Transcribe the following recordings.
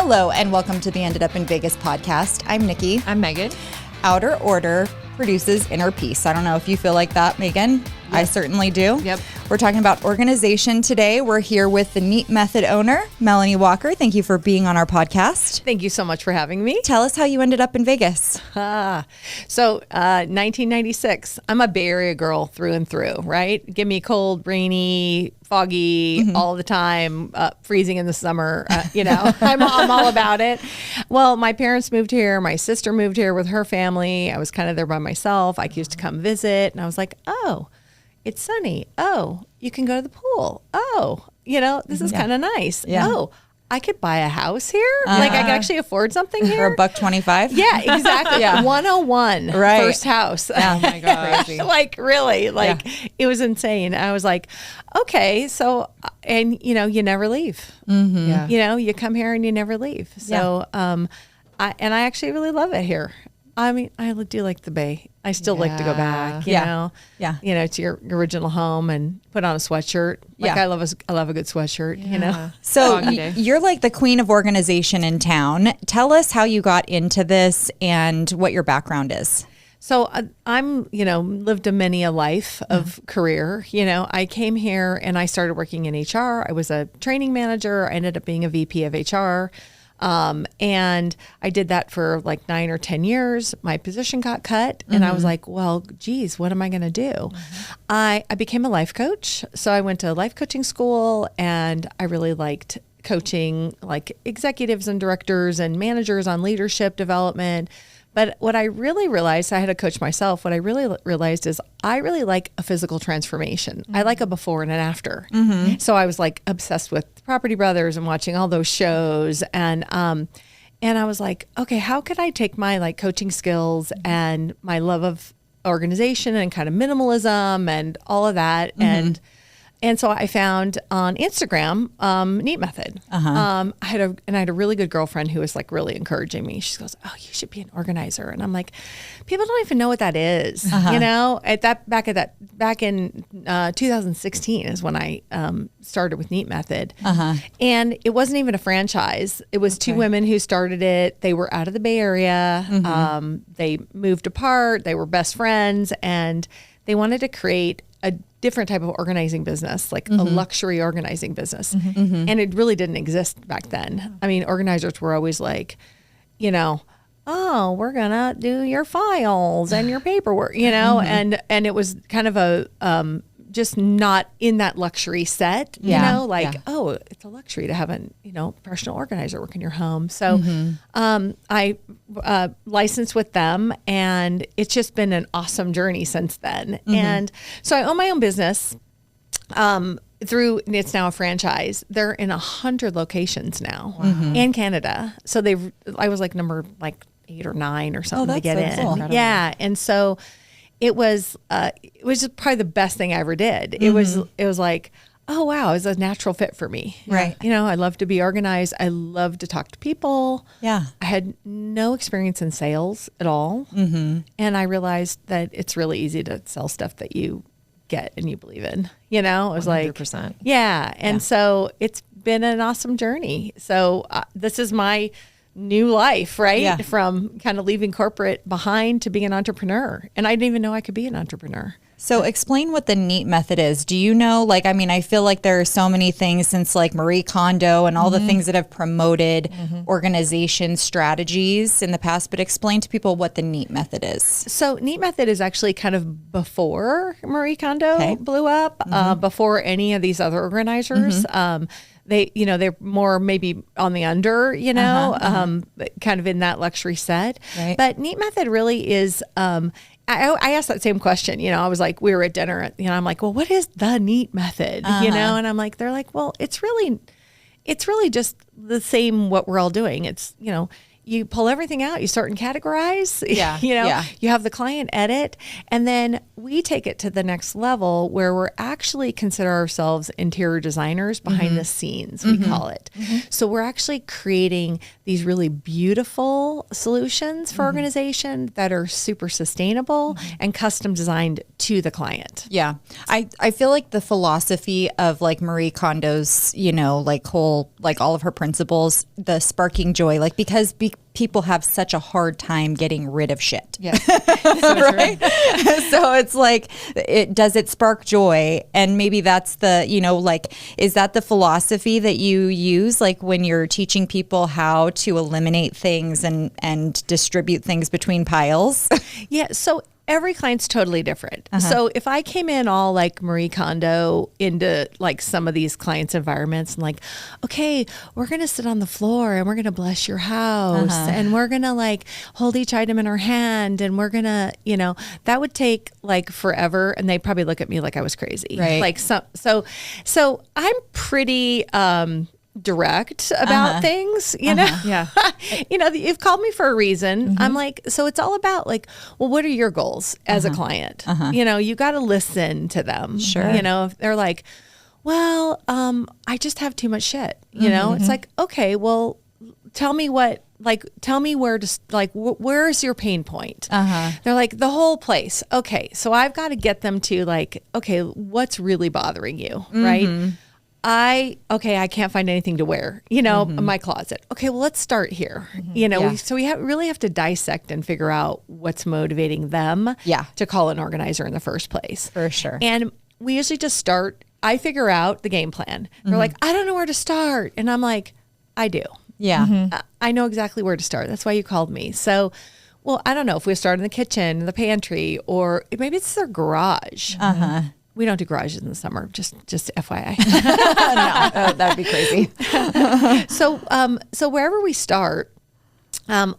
Hello, and welcome to the Ended Up in Vegas podcast. I'm Nikki. I'm Megan. Outer Order produces inner peace. I don't know if you feel like that, Megan. Yep. I certainly do. Yep. We're talking about organization today. We're here with the Neat Method owner, Melanie Walker. Thank you for being on our podcast. Thank you so much for having me. Tell us how you ended up in Vegas. 1996. I'm a Bay Area girl through and through, right? Give me cold, rainy, foggy all the time, freezing in the summer. I'm all about it. Well, my parents moved here. My sister moved here with her family. I was kind of there by myself. I used to come visit, and I was like, oh, it's sunny. Oh, you can go to the pool. Oh, this is kind of nice. Yeah. Oh, I could buy a house here. Like I could actually afford something here. For $1.25? Yeah, exactly. Yeah. 101 Right. first house. Oh my gosh. It was insane. I was like, okay, so, and you never leave. Mm-hmm. Yeah. You come here and you never leave. So, I actually really love it here. I mean, I do like the Bay. I still like to go back, you know, to your original home and put on a sweatshirt. I love a good sweatshirt, So you're like the queen of organization in town. Tell us how you got into this and what your background is. So I'm, lived many a life of career. I came here and I started working in HR. I was a training manager. I ended up being a VP of HR. And I did that for like 9 or 10 years. My position got cut and I was like, well, geez, what am I going to do? I became a life coach. So I went to life coaching school and I really liked coaching like executives and directors and managers on leadership development. But what I really realized, I had to coach myself. What I really realized is I really like a physical transformation. I like a before and an after. So I was like obsessed with Property Brothers and watching all those shows. And I was like, okay, how could I take my like coaching skills and my love of organization and kind of minimalism and all of that and so I found on Instagram, Neat Method. I had a really good girlfriend who was like really encouraging me. She goes, "Oh, you should be an organizer." And I'm like, people don't even know what that is. Back in 2016 is when I started with Neat Method, and it wasn't even a franchise. It was two women who started it. They were out of the Bay Area. They moved apart. They were best friends, and they wanted to create a different type of organizing business, like a luxury organizing business. And it really didn't exist back then. I mean, organizers were always like, oh, we're going to do your files and your paperwork, and it was kind of a, just not in that luxury set, oh, it's a luxury to have a, professional organizer work in your home. So I licensed with them and it's just been an awesome journey since then. And so I own my own business it's now a franchise. They're in 100 locations now in Canada. So I was like number 8 or 9 or something to get in. Cool. Yeah. And so it was just probably the best thing I ever did. It was like, oh wow, it's a natural fit for me. Right. I love to be organized. I love to talk to people. Yeah. I had no experience in sales at all. And I realized that it's really easy to sell stuff that you get and you believe in. It was 100%. like, yeah. And so it's been an awesome journey. So this is my new life, right? Yeah. From kind of leaving corporate behind to being an entrepreneur. And I didn't even know I could be an entrepreneur. So explain what the Neat Method is. Do you know, I feel like there are so many things since like Marie Kondo and all the things that have promoted organization strategies in the past, but explain to people what the Neat Method is. So Neat Method is actually kind of before Marie Kondo blew up, before any of these other organizers. They're more maybe on the under, kind of in that luxury set. Right. But Neat Method really is, I asked that same question, I was like, we were at dinner, I'm like, well, what is the Neat Method? And I'm like, they're like, well, it's really just the same, what we're all doing. It's, you pull everything out, you sort and categorize, Yeah. You have the client edit, and then we take it to the next level where we're actually consider ourselves interior designers behind the scenes, we call it. So we're actually creating these really beautiful solutions for organization that are super sustainable and custom designed to the client. Yeah. I feel like the philosophy of like Marie Kondo's, like all of her principles, the sparking joy, like because people have such a hard time getting rid of shit. Yeah. Right? So it's like, does it spark joy? And maybe that's the, is that the philosophy that you use, like when you're teaching people how to eliminate things and distribute things between piles? Yeah. So every client's totally different. So if I came in all like Marie Kondo into like some of these clients' environments and like, okay, we're going to sit on the floor and we're going to bless your house and we're going to like hold each item in our hand and we're going to, that would take like forever. And they'd probably look at me like I was crazy. Right. Like, so I'm pretty, direct about things, Yeah. You've called me for a reason. I'm like, so it's all about like, well, what are your goals as a client? You got to listen to them. Sure. If they're like, well, I just have too much shit, it's like, okay, well, tell me where to, like, where's your pain point? They're like, the whole place. Okay. So I've got to get them to like, okay, what's really bothering you? Right. I can't find anything to wear, in my closet. Okay, well, let's start here. We really have to dissect and figure out what's motivating them to call an organizer in the first place. For sure. And we usually just start, I figure out the game plan. They're like, I don't know where to start. And I'm like, I do. Yeah. I know exactly where to start. That's why you called me. So, well, I don't know if we start in the kitchen, the pantry, or maybe it's their garage. We don't do garages in the summer, just FYI. No, that'd be crazy. So wherever we start,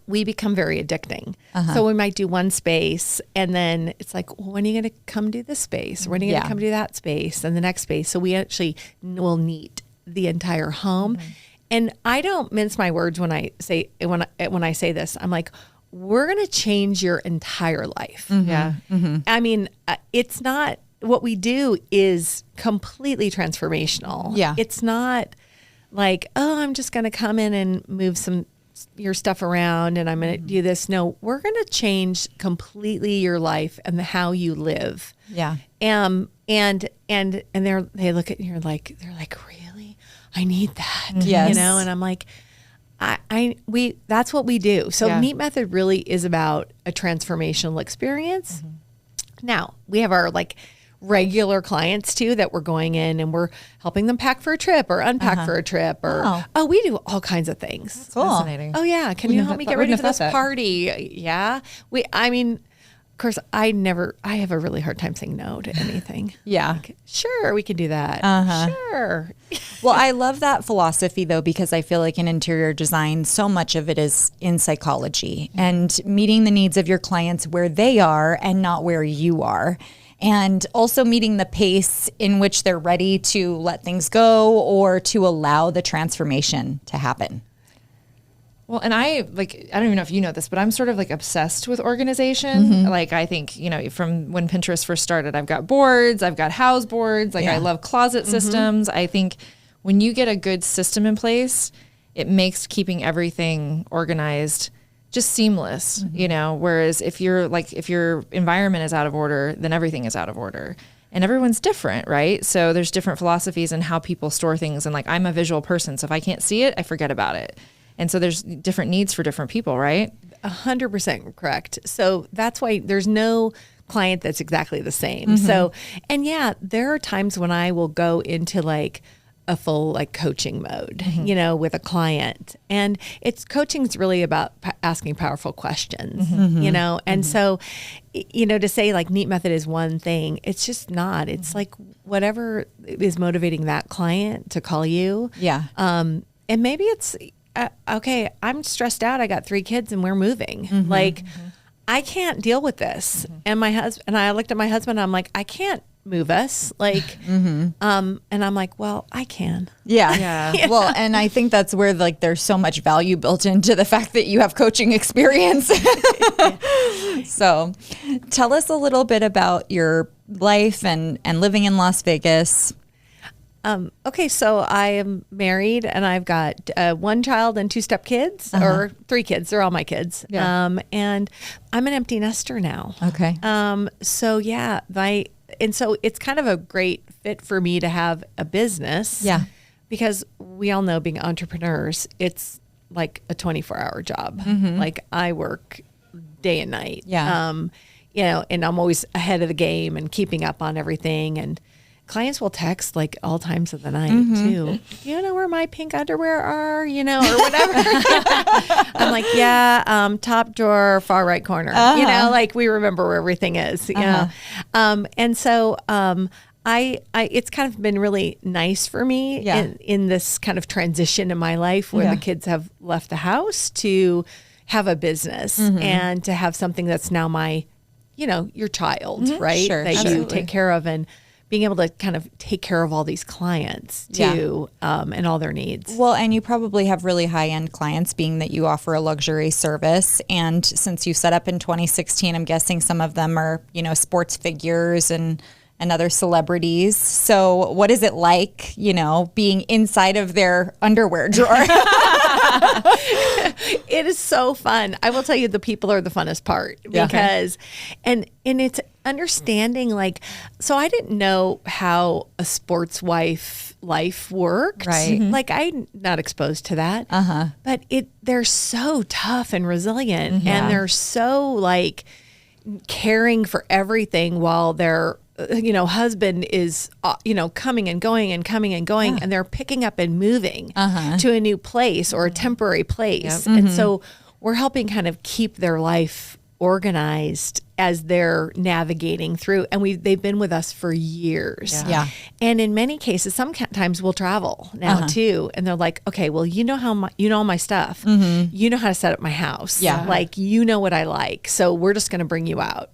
we become very addicting. So we might do one space and then it's like, well, when are you going to come do this space? When are you going to come do that space and the next space? So we actually will neat the entire home. And I don't mince my words when I say this. I'm like, we're going to change your entire life. Yeah. I mean, it's not. What we do is completely transformational. Yeah. It's not like, oh, I'm just going to come in and move your stuff around and I'm going to do this. No, we're going to change completely your life and how you live. Yeah. And they look at you like, they're like, really? I need that. Yes. And I'm like, that's what we do. So Neat Method really is about a transformational experience. Now we have our like regular clients too that we're going in and we're helping them pack for a trip or unpack for a trip or we do all kinds of things. Cool. Fascinating. Oh yeah, can you help me get ready for this party? Yeah. Of course, I have a really hard time saying no to anything. Yeah. Like, sure, we can do that. Sure. Well, I love that philosophy though, because I feel like in interior design, so much of it is in psychology and meeting the needs of your clients where they are and not where you are. And also meeting the pace in which they're ready to let things go or to allow the transformation to happen. Well, and I don't even know if you know this, but I'm sort of like obsessed with organization. Like I think, from when Pinterest first started, I've got boards, I've got house boards, I love closet systems. I think when you get a good system in place, it makes keeping everything organized just seamless, whereas if your environment is out of order, then everything is out of order. And everyone's different, right? So there's different philosophies in how people store things. And I'm a visual person, so if I can't see it, I forget about it. And so there's different needs for different people, right? 100% correct. So that's why there's no client that's exactly the same. So, and there are times when I will go into a full coaching mode, with a client, and coaching's really about asking powerful questions, and so, to say Neat Method is one thing, it's just not. It's whatever is motivating that client to call you. Yeah. And maybe it's, okay, I'm stressed out. I got 3 kids and we're moving. I can't deal with this. And my husband, and I looked at my husband, I'm like, I can't move us. Like, and I'm like, well, I can. Yeah. Well, and I think that's where like there's so much value built into the fact that you have coaching experience. So tell us a little bit about your life and living in Las Vegas. Okay, so I am married and I've got 1 child and 2 stepkids, or 3 kids. They're all my kids. Yeah. And I'm an empty nester now. Okay. So yeah, and so it's kind of a great fit for me to have a business. Yeah. Because we all know being entrepreneurs, it's like a 24-hour job. Like I work day and night. Yeah. You know, and I'm always ahead of the game and keeping up on everything. And clients will text like all times of the night too. Do you know where my pink underwear are? You know, or whatever. I'm like, yeah, top drawer, far right corner. You know, like we remember where everything is. You know, and so it's kind of been really nice for me in this kind of transition in my life where the kids have left the house to have a business and to have something that's now my, you know, your child, right? Sure, that absolutely. you take care of, and being able to kind of take care of all these clients too, and all their needs. Well, and you probably have really high-end clients being that you offer a luxury service. And since you set up in 2016, I'm guessing some of them are, you know, sports figures and other celebrities. So what is it like, you know, being inside of their underwear drawer? It is so fun. I will tell you, the people are the funnest part because, and it's understanding, like, so I didn't know how a sports wife life worked. Right. Like I'm not exposed to that, but they're so tough and resilient and they're so like caring for everything while their, you know, husband is, you know, coming and going and coming and going, and they're picking up and moving to a new place or a temporary place. And so we're helping kind of keep their life organized as they're navigating through. And they've been with us for years. Yeah. And in many cases, sometimes we'll travel now too. And they're like, okay, well, you know you know all my stuff. You know how to set up my house. Yeah. Like, you know what I like. So we're just going to bring you out.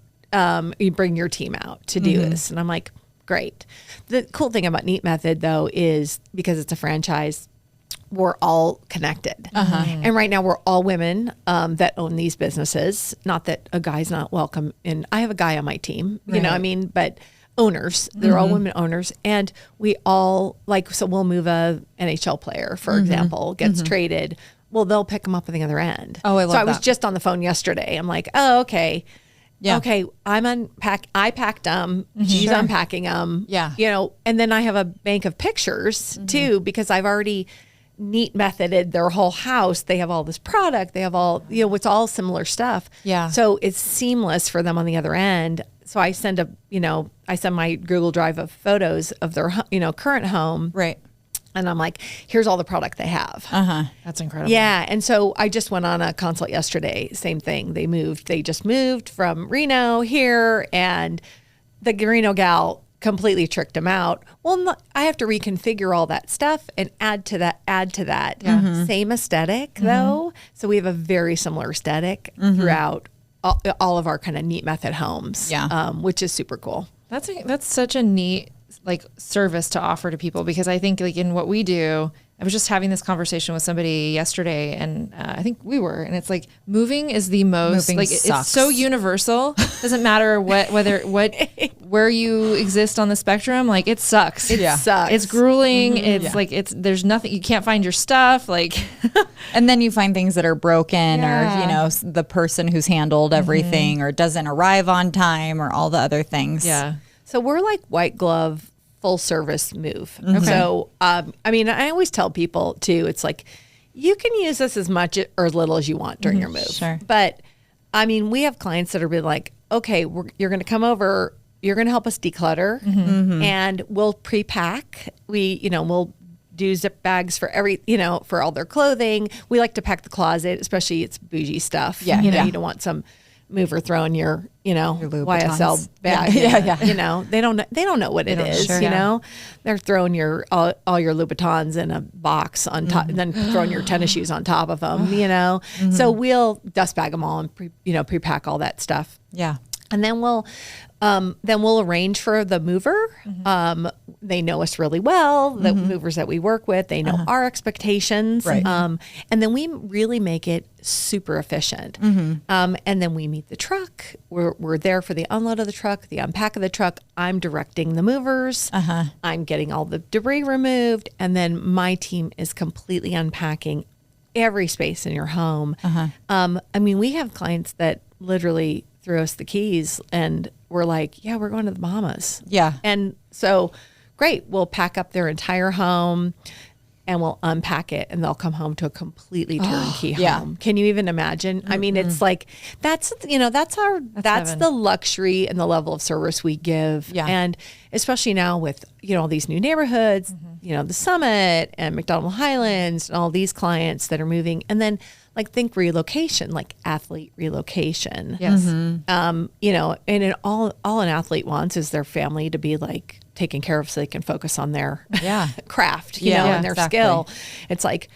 You bring your team out to do this. And I'm like, great. The cool thing about Neat Method though, is because it's a franchise, we're all connected. And right now we're all women that own these businesses. Not that a guy's not welcome. And I have a guy on my team, you know what I mean? But owners, they're all women owners. And we all so we'll move a NHL player, for example, gets traded. Well, they'll pick them up on the other end. Oh, I love So I was that. just on the phone yesterday. I'm like, oh, okay. Yeah. Okay, I packed them. She's unpacking them. Yeah. You know, and then I have a bank of pictures too, because I've already Neat methoded their whole house. They have all this product. They have all, you know, it's all similar stuff. Yeah. So it's seamless for them on the other end. So I send my Google Drive of photos of their, you know, current home. Right. And I'm like, here's all the product they have. That's incredible. Yeah. And so I just went on a consult yesterday. Same thing. They just moved from Reno here, and the Reno gal completely tricked them out. Well, I have to reconfigure all that stuff and add to that. Same aesthetic though. So we have a very similar aesthetic throughout all of our kind of Neat Method homes. Yeah. Which is super cool. That's such a neat like service to offer to people, because I think like in what we do, I was just having this conversation with somebody yesterday, and I think we were, and it's like moving is the most Moving like sucks. it's so universal. Doesn't matter where you exist on the spectrum. Like it sucks. It sucks. It's grueling. It's like there's nothing. You can't find your stuff. Like, And then you find things that are broken or, you know, the person who's handled everything or doesn't arrive on time or all the other things. yeah. So we're like white glove, full service move. So, I mean, I always tell people too, it's like, you can use this as much or as little as you want during your move. Sure. But I mean, we have clients that are been like, okay, you're going to come over, you're going to help us declutter, and we'll pre-pack. We'll do zip bags for for all their clothing. We like to pack the closet, especially it's bougie stuff. Yeah. You Yeah. don't want some mover throwing your Louboutins. YSL bag. Yeah. You know, they don't know what it is. Sure. You know, they're throwing all your Louboutins in a box on top, and then throwing your tennis shoes on top of them. You know, so we'll dust bag them all and pre-pack all that stuff. Yeah. And then we'll Then we'll arrange for the mover. They know us really well, the movers that we work with. They know our expectations. Right. And then we really make it super efficient. And then we meet the truck. We're there for the unload of the truck, the unpack of the truck. I'm directing the movers. I'm getting all the debris removed. And then my team is completely unpacking every space in your home. I mean, we have clients that literally threw us the keys and we're like, yeah, we're going to the Bahamas. Yeah. And so great, we'll pack up their entire home and we'll unpack it and they'll come home to a completely turnkey home. Can you even imagine? I mean, it's like, that's the luxury and the level of service we give. Yeah. And especially now with, all these new neighborhoods, the Summit and McDonald Highlands and all these clients that are moving. And then like think relocation, like athlete relocation. Yes. And all an athlete wants is their family to be like taken care of so they can focus on their craft, and their skill. It's like,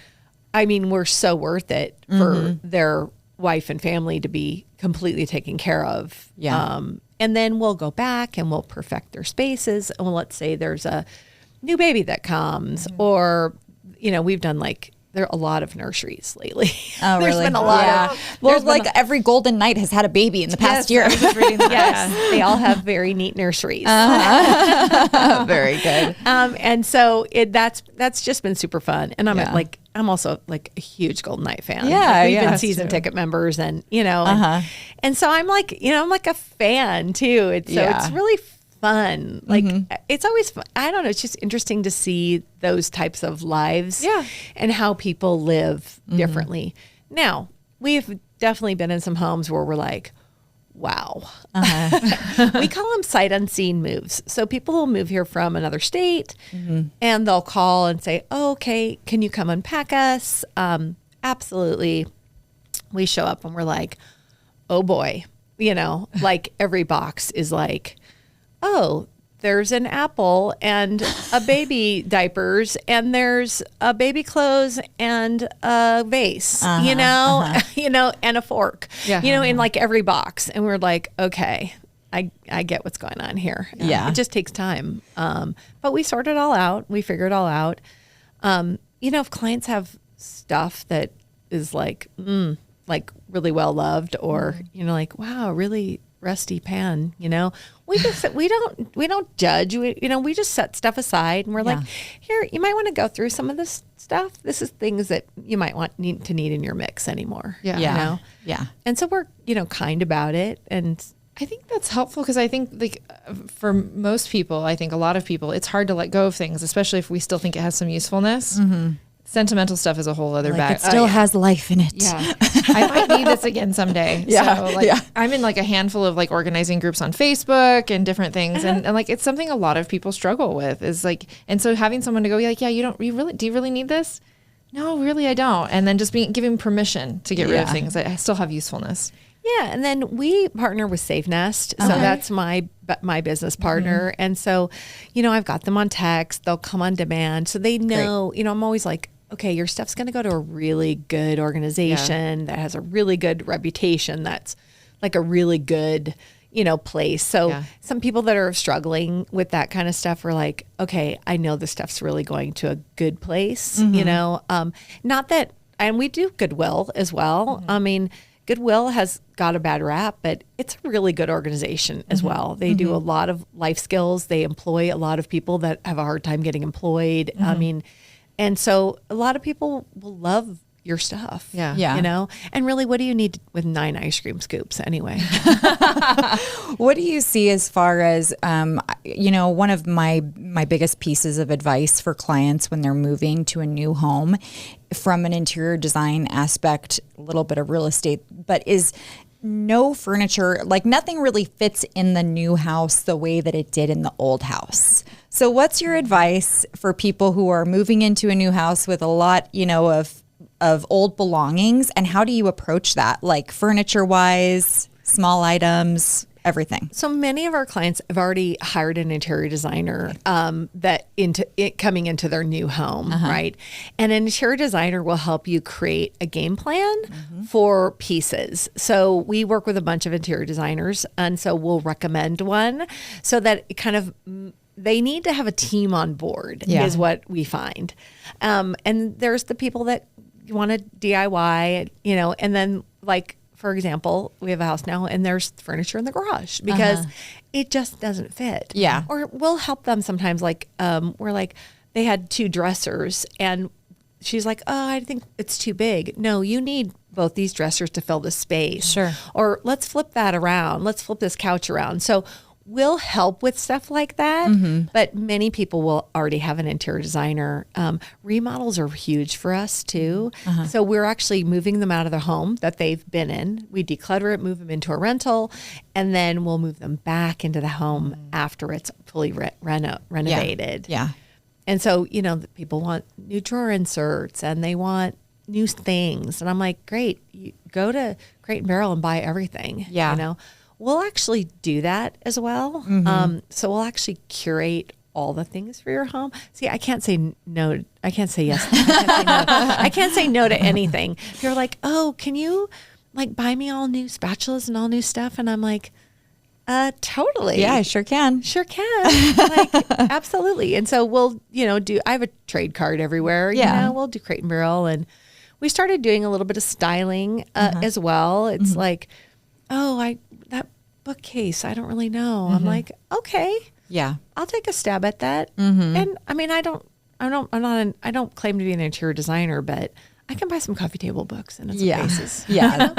I mean, we're so worth it for their wife and family to be completely taken care of. Yeah. And then we'll go back and we'll perfect their spaces. And let's say there's a new baby that comes or, we've done there are a lot of nurseries lately. Oh, There's really? been a lot of, well, like every Golden Knight has had a baby in the past year. I was just reading that. yes, they all have very neat nurseries. Very good. And so that's just been super fun. And I'm also like a huge Golden Knight fan. Yeah, we've been that's season ticket members and, and so I'm like, I'm like a fan too. It's really fun. Like it's always fun. I don't know. It's just interesting to see those types of lives and how people live differently. Now, we've definitely been in some homes where we're like, wow. We call them sight unseen moves. So people will move here from another state and they'll call and say, oh, okay, can you come unpack us? Absolutely. We show up and we're like, oh boy, like every box is like, oh, there's an apple and a baby diapers and there's a baby clothes and a vase, and a fork, in like every box. And we're like, okay, I get what's going on here. Yeah. It just takes time. But we sort it all out. We figure it all out. If clients have stuff that is like really well loved or, like, wow, really rusty pan, we don't judge. We just set stuff aside and we're like, here, you might want to go through some of this stuff. This is things that you might need in your mix anymore. Yeah. And so we're, kind about it. And I think that's helpful because I think for most people, I think a lot of people, it's hard to let go of things, especially if we still think it has some usefulness. Sentimental stuff is a whole other bag. It still has life in it. Yeah. I might need this again someday. I'm in like a handful of like organizing groups on Facebook and different things. And like, it's something a lot of people struggle with is like, and so having someone to go like, yeah, do you really need this? No, really, I don't. And then just giving permission to get rid of things that still have usefulness. Yeah, and then we partner with Safe Nest, so that's my business partner, and so, I've got them on text. They'll come on demand, so they know. I'm always like, okay, your stuff's going to go to a really good organization that has a really good reputation. That's like a really good, place. So some people that are struggling with that kind of stuff are like, okay, I know this stuff's really going to a good place. Not that, and we do Goodwill as well. I mean, Goodwill has got a bad rap, but it's a really good organization as well. They do a lot of life skills. They employ a lot of people that have a hard time getting employed. I mean, and so a lot of people will love your stuff. And really, what do you need with 9 ice cream scoops anyway? What do you see as far as, one of my biggest pieces of advice for clients when they're moving to a new home from an interior design aspect, a little bit of real estate, but is no furniture, like nothing really fits in the new house the way that it did in the old house. So what's your advice for people who are moving into a new house with a lot, of old belongings, and how do you approach that? Like furniture wise, small items, everything. So many of our clients have already hired an interior designer coming into their new home, right? And an interior designer will help you create a game plan for pieces. So we work with a bunch of interior designers, and so we'll recommend one so that it kind of they need to have a team on board is what we find. And there's the people that want to DIY, and then like, for example, we have a house now and there's furniture in the garage because it just doesn't fit. Yeah. Or we'll help them sometimes. Like, we're like, they had 2 dressers and she's like, oh, I think it's too big. No, you need both these dressers to fill the space. Sure. Or let's flip that around. Let's flip this couch around. So we'll help with stuff like that, but many people will already have an interior designer. Remodels are huge for us too. So we're actually moving them out of the home that they've been in. We declutter it, move them into a rental, and then we'll move them back into the home after it's fully renovated. Yeah. And so, people want new drawer inserts and they want new things. And I'm like, great, you go to Crate & Barrel and buy everything. Yeah. We'll actually do that as well. So we'll actually curate all the things for your home. See, I can't say no. I can't say yes. I can't say no. I can't say no to anything. You're like, oh, can you like buy me all new spatulas and all new stuff? And I'm like, totally. Yeah, I sure can. Sure can. Like, absolutely. And so we'll, I have a trade card everywhere. We'll do Crate & Barrel. And we started doing a little bit of styling as well. It's like, oh, that bookcase, I don't really know. I'm like, okay, Yeah. I'll take a stab at that. And I mean, I don't claim to be an interior designer, but I can buy some coffee table books and some vases. Yeah.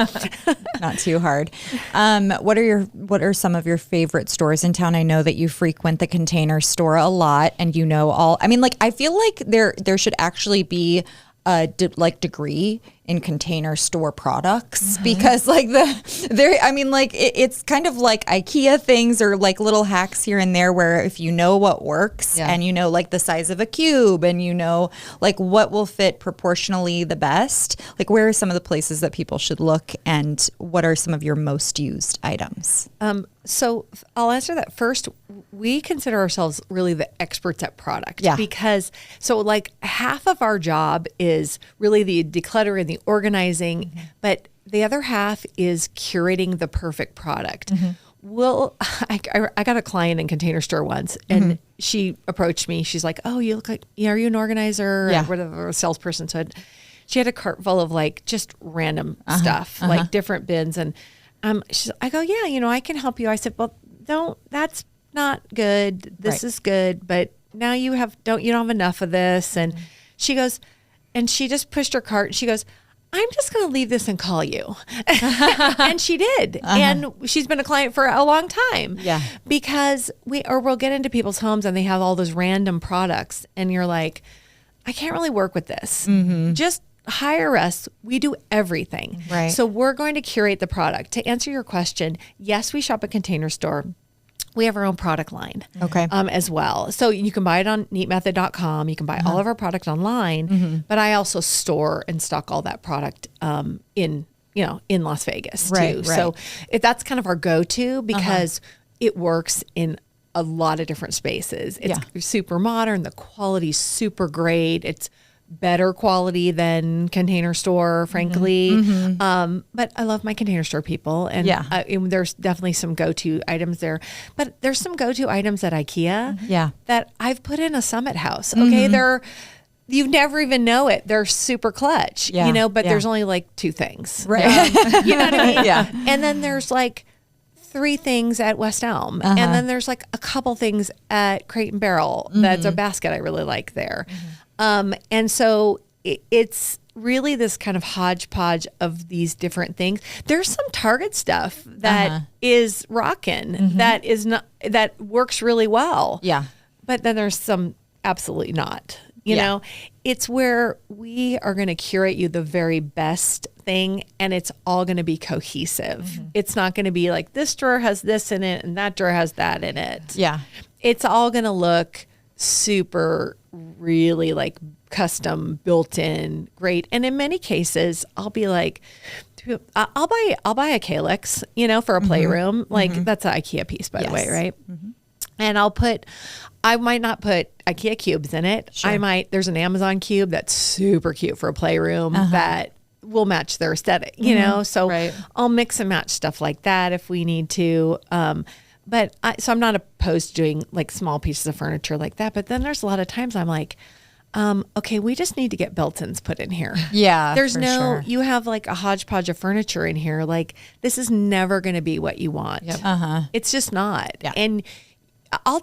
Not too hard. What are some of your favorite stores in town? I know that you frequent the Container Store a lot and I feel like there should actually be a degree in Container Store products because it's kind of like IKEA things or like little hacks here and there where if you know what works and like the size of a cube and like what will fit proportionally the best, like where are some of the places that people should look and what are some of your most used items? So I'll answer that first. We consider ourselves really the experts at product because like half of our job is really the decluttering and the organizing, but the other half is curating the perfect product. I got a client in Container Store once and she approached me. She's like, oh, you look like, are you an organizer? Yeah. Or whatever, a salesperson. So she had a cart full of like just random stuff, like different bins. And I go, yeah, I can help you. I said, well, that's not good. This is good, but now you don't have enough of this. And she goes, and she just pushed her cart. And she goes, I'm just going to leave this and call you. And she did. And she's been a client for a long time. Yeah. Because we'll get into people's homes and they have all those random products. And you're like, I can't really work with this. Just hire us. We do everything. Right. So we're going to curate the product. To answer your question, yes, we shop at Container Store. We have our own product line as well. So you can buy it on neatmethod.com. You can buy all of our product online, but I also store and stock all that product in Las Vegas too. So that's kind of our go-to because it works in a lot of different spaces. It's super modern. The quality's super great. It's better quality than Container Store, frankly. But I love my Container Store people. And there's definitely some go-to items there. But there's some go-to items at IKEA that I've put in a Summit house. Okay, you never even know it. They're super clutch, but there's only like 2 things. Right. You know what I mean? Yeah. And then there's like 3 things at West Elm. And then there's like a couple things at Crate & Barrel. That's a basket I really like there. And so it's really this kind of hodgepodge of these different things. There's some Target stuff that is rockin', that works really well. Yeah. But then there's some absolutely not. You know, it's where we are going to curate you the very best thing and it's all going to be cohesive. It's not going to be like this drawer has this in it and that drawer has that in it. Yeah. It's all going to look super really like custom built in great. And in many cases I'll be like, I'll buy a calyx, for a playroom. Like that's an IKEA piece, by the way, right? And I might not put IKEA cubes in it. Sure. There's an Amazon cube that's super cute for a playroom that will match their aesthetic, so I'll mix and match stuff like that if we need to. So I'm not opposed to doing like small pieces of furniture like that. But then there's a lot of times I'm like, okay, we just need to get built-ins put in here. Yeah. You have like a hodgepodge of furniture in here. Like this is never going to be what you want. Yep. It's just not. Yeah. And I'll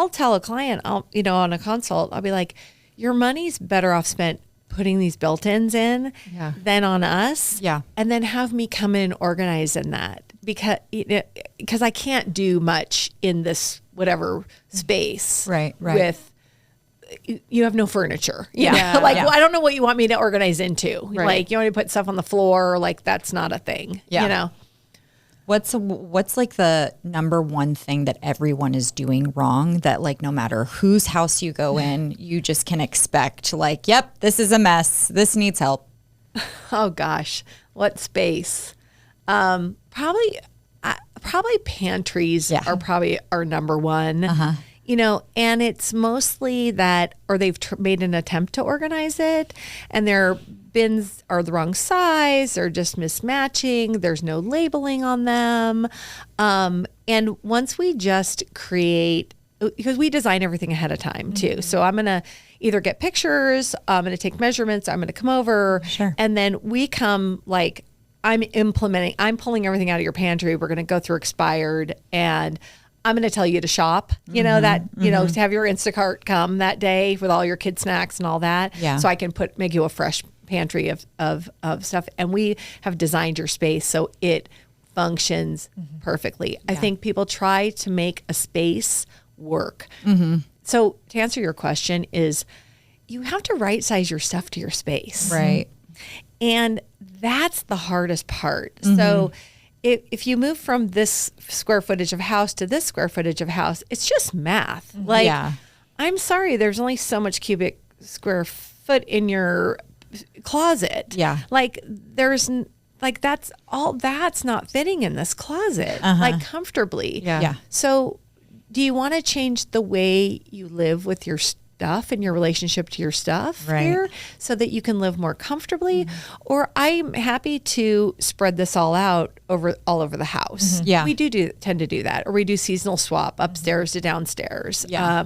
tell a client, on a consult, I'll be like, your money's better off spent putting these built-ins in than on us. Yeah. And then have me come in and organize in that because I can't do much in this whatever space. Right. With you have no furniture. Yeah. Well, I don't know what you want me to organize into. Right. Like you want me to put stuff on the floor, like that's not a thing. Yeah. What's like the number one thing that everyone is doing wrong that like no matter whose house you go in, you just can expect like, yep, this is a mess. This needs help. Oh gosh, what space? Probably pantries are probably our number one. And it's mostly that, or they've made an attempt to organize it and their bins are the wrong size or just mismatching. There's no labeling on them. And once we just create, because we design everything ahead of time too. So I'm going to either get pictures, I'm going to take measurements, I'm going to come over. Sure. And then we come like, I'm pulling everything out of your pantry. We're going to go through expired and I'm going to tell you to shop, to have your Instacart come that day with all your kid snacks and all that. Yeah. So I can make you a fresh pantry of stuff. And we have designed your space so it functions perfectly. I think people try to make a space work. So to answer your question is you have to right size your stuff to your space. Right. And that's the hardest part. So if you move from this square footage of house to this square footage of house, it's just math. Like, I'm sorry, there's only so much cubic square foot in your closet. Yeah. Like that's not fitting in this closet, like comfortably. Yeah. So do you want to change the way you live with your stuff and your relationship to your stuff here so that you can live more comfortably? Or I'm happy to spread this all out all over the house. Yeah. We tend to do that. Or we do seasonal swap upstairs to downstairs. Yeah.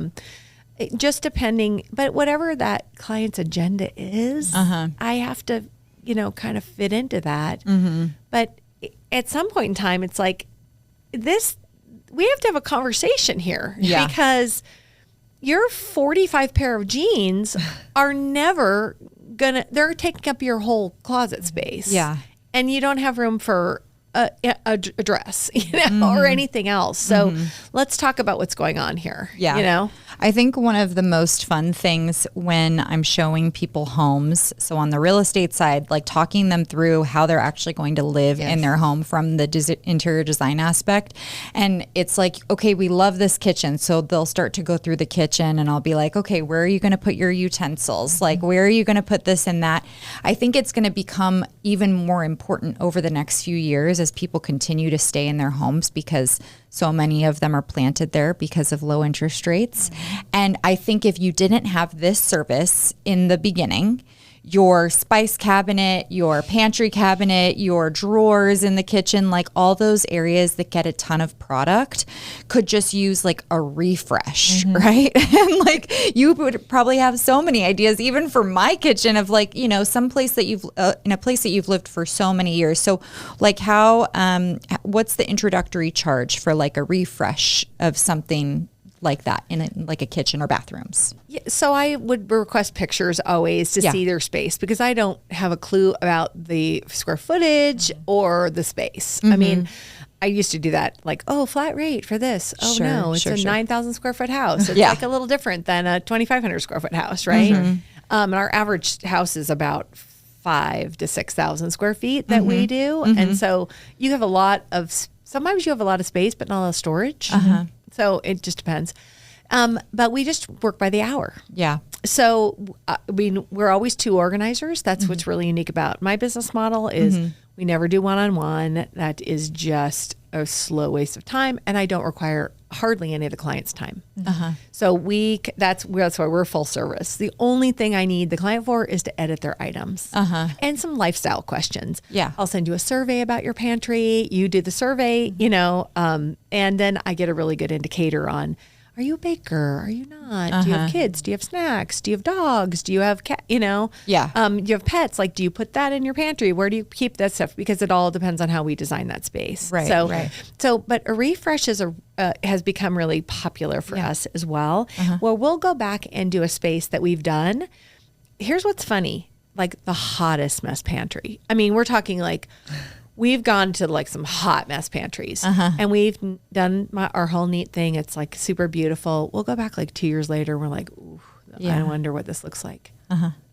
Just depending, but whatever that client's agenda is, I have to, kind of fit into that. But at some point in time, it's like we have to have a conversation here because your 45 pair of jeans are never they're taking up your whole closet space. Yeah. And you don't have room for a dress, or anything else. So let's talk about what's going on here. Yeah. I think one of the most fun things when I'm showing people homes, so on the real estate side, like talking them through how they're actually going to live in their home from the interior design aspect. And it's like, okay, we love this kitchen. So they'll start to go through the kitchen and I'll be like, okay, where are you going to put your utensils? Like, where are you going to put this and that? I think it's going to become even more important over the next few years as people continue to stay in their homes because so many of them are planted there because of low interest rates. And I think if you didn't have this service in the beginning, your spice cabinet, your pantry cabinet, your drawers in the kitchen, like all those areas that get a ton of product could just use like a refresh, right? And like you would probably have so many ideas, even for my kitchen of like, some place that you've, in a place that you've lived for so many years. So like what's the introductory charge for like a refresh of something like that in like a kitchen or bathrooms? Yeah, so I would request pictures always to see their space because I don't have a clue about the square footage or the space. I mean, I used to do that like, flat rate for this. Oh no, it's a 9,000 square foot house. It's like a little different than a 2,500 square foot house, right? And our average house is about 5,000 to 6,000 square feet that we do. And so you have sometimes you have a lot of space, but not a lot of storage. So it just depends. But we just work by the hour. Yeah. So we're always 2 organizers. That's what's really unique about my business model is we never do one-on-one. That is just a slow waste of time, and I don't require hardly any of the client's time. So that's why we're full service. The only thing I need the client for is to edit their items and some lifestyle questions. Yeah. I'll send you a survey about your pantry. You do the survey, and then I get a really good indicator on, are you a baker? Are you not? Do you have kids? Do you have snacks? Do you have dogs? Do you have cat? Do you have pets? Like, do you put that in your pantry? Where do you keep that stuff? Because it all depends on how we design that space. Right. But a refresh has become really popular for us as well. Where we'll go back and do a space that we've done. Here's what's funny, like the hottest mess pantry. I mean, we're talking like. We've gone to like some hot mess pantries and we've done our whole neat thing. It's like super beautiful. We'll go back like 2 years later. And we're like, ooh, I wonder what this looks like.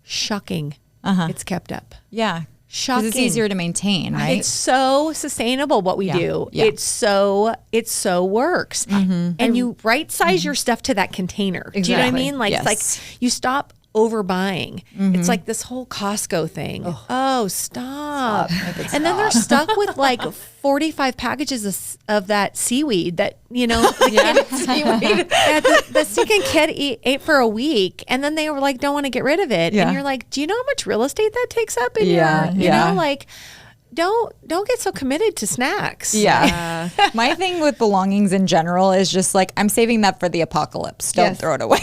Shocking. It's kept up. Yeah. Shocking. 'Cause it's easier to maintain, right? It's so sustainable what we do. Yeah. It so works. And you right size your stuff to that container. Exactly. Do you know what I mean? Like, Yes. it's like you stop overbuying. It's like this whole Costco thing. Oh, stop. And then they're stuck with like 45 packages of that seaweed that, the stinking kid ate for a week. And then they were like, don't want to get rid of it. And you're like, do you know how much real estate that takes up in your, like, don't get so committed to snacks. Yeah. My thing with belongings in general is just like, I'm saving that for the apocalypse. Don't throw it away.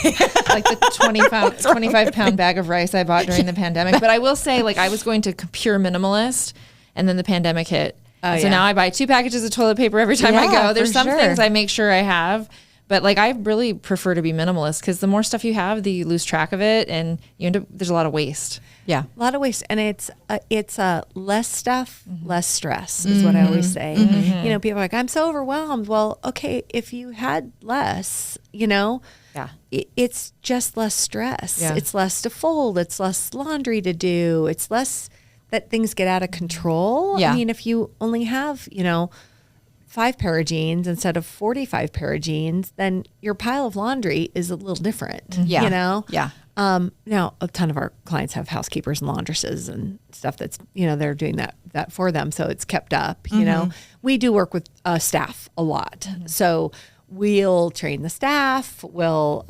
Like the 25 pound bag of rice I bought during the pandemic. But I will say, like, I was going to pure minimalist and then the pandemic hit. So now I buy 2 packages of toilet paper every time I go. There's some things I make sure I have. But like, I really prefer to be minimalist because the more stuff you have, the you lose track of it, and you end up, there's a lot of waste. Yeah, a lot of waste, and it's less stuff, less stress is what I always say. People are like, I'm so overwhelmed. Well, okay, if you had less, it's just less stress. Yeah. It's less to fold. It's less laundry to do. It's less that things get out of control. Yeah. I mean, if you only have 5 pair of jeans instead of 45 pair of jeans, then your pile of laundry is a little different. Yeah. Yeah. Now a ton of our clients have housekeepers and laundresses and stuff that's, they're doing that for them. So it's kept up, we do work with staff a lot. So we'll train the staff. We'll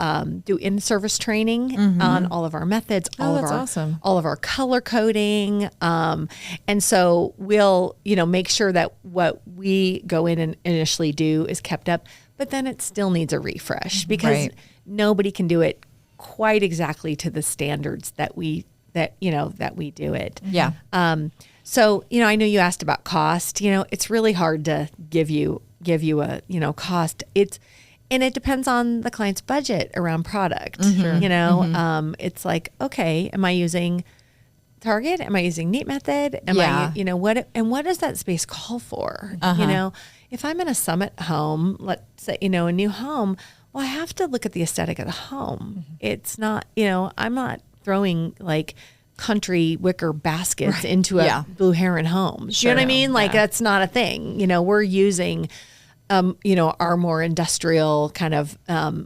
do in-service training on all of our methods, all of our color coding. And so we'll, make sure that what we go in and initially do is kept up, but then it still needs a refresh because nobody can do it quite exactly to the standards that we do it. Yeah. So, I know you asked about cost. It's really hard to give you a cost. And it depends on the client's budget around product. It's like, okay, am I using Target? Am I using Neat Method? What does that space call for? If I'm in a Summit home, let's say, a new home, well, I have to look at the aesthetic of the home. It's not, I'm not throwing like country wicker baskets into a Blue Heron home. Sure. You know what I mean? Like that's not a thing. We're using, our more industrial kind of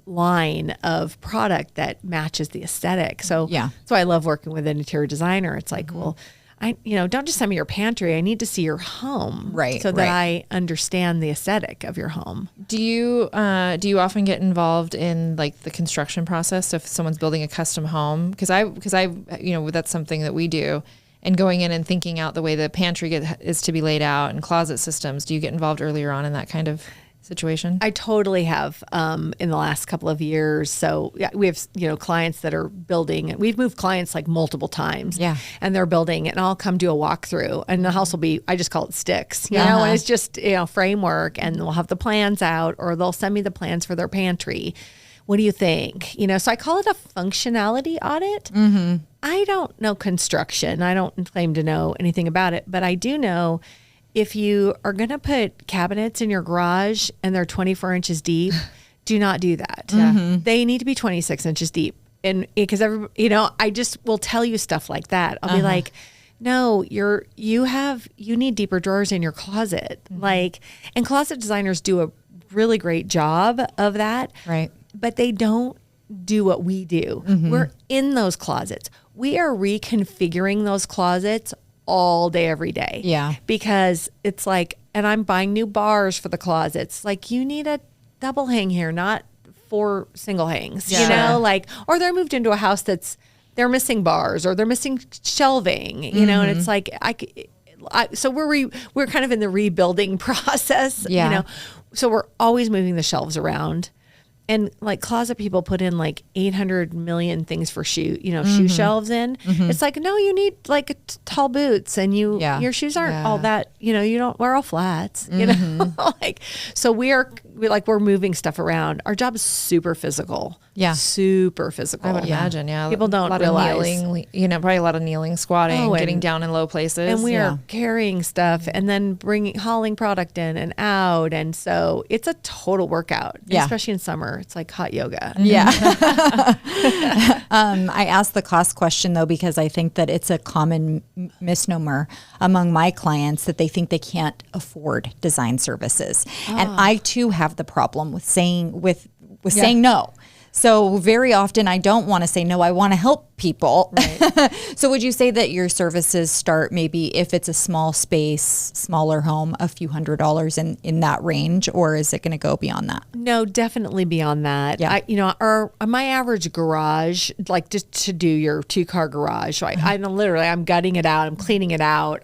line of product that matches the aesthetic. So that's why I love working with an interior designer. It's like, well, don't just send me your pantry. I need to see your home, so that I understand the aesthetic of your home. Do you often get involved in like the construction process? So if someone's building a custom home, because I that's something that we do, and going in and thinking out the way the pantry is to be laid out and closet systems. Do you get involved earlier on in that kind of situation? I totally have in the last couple of years. So we have, clients that are building. We've moved clients like multiple times. Yeah. And they're building and I'll come do a walkthrough and the house will be, I just call it sticks, and it's just, framework, and we'll have the plans out or they'll send me the plans for their pantry. What do you think? So I call it a functionality audit. I don't know construction. I don't claim to know anything about it, but I do know if you are going to put cabinets in your garage and they're 24 inches deep, do not do that. They need to be 26 inches deep. And because I just will tell you stuff like that. I'll be like, no, you need deeper drawers in your closet. And closet designers do a really great job of that. Right. but they don't do what we do. We're in those closets. We are reconfiguring those closets all day, every day. Yeah. Because it's like, and I'm buying new bars for the closets. Like, you need a double hang here, not 4 single hangs, you know, like, or they're moved into a house they're missing bars or they're missing shelving, you know, and it's like, so we're kind of in the rebuilding process, you know, so we're always moving the shelves around. And like closet people put in like 800 million things for shoe shelves in. It's like, no, you need like tall boots and your shoes aren't all that, you know, you don't wear all flats, you know, like, so we're moving stuff around. Our job is super physical. Yeah. Super physical. I would imagine. Yeah. People don't realize. Kneeling, probably a lot of kneeling, squatting, getting down in low places. And we are carrying stuff and then hauling product in and out. And so it's a total workout, especially in summer. It's like hot yoga. Yeah. I asked the cost question though, because I think that it's a common misnomer among my clients that they think they can't afford design services. And I too have the problem with saying saying no. So very often I don't want to say no, I want to help people. Right. So would you say that your services start maybe if it's a small space, smaller home, a few $100s in that range, or is it going to go beyond that? No, definitely beyond that. Yeah. My average garage, like just to do your 2-car garage, I'm gutting it out, I'm cleaning it out,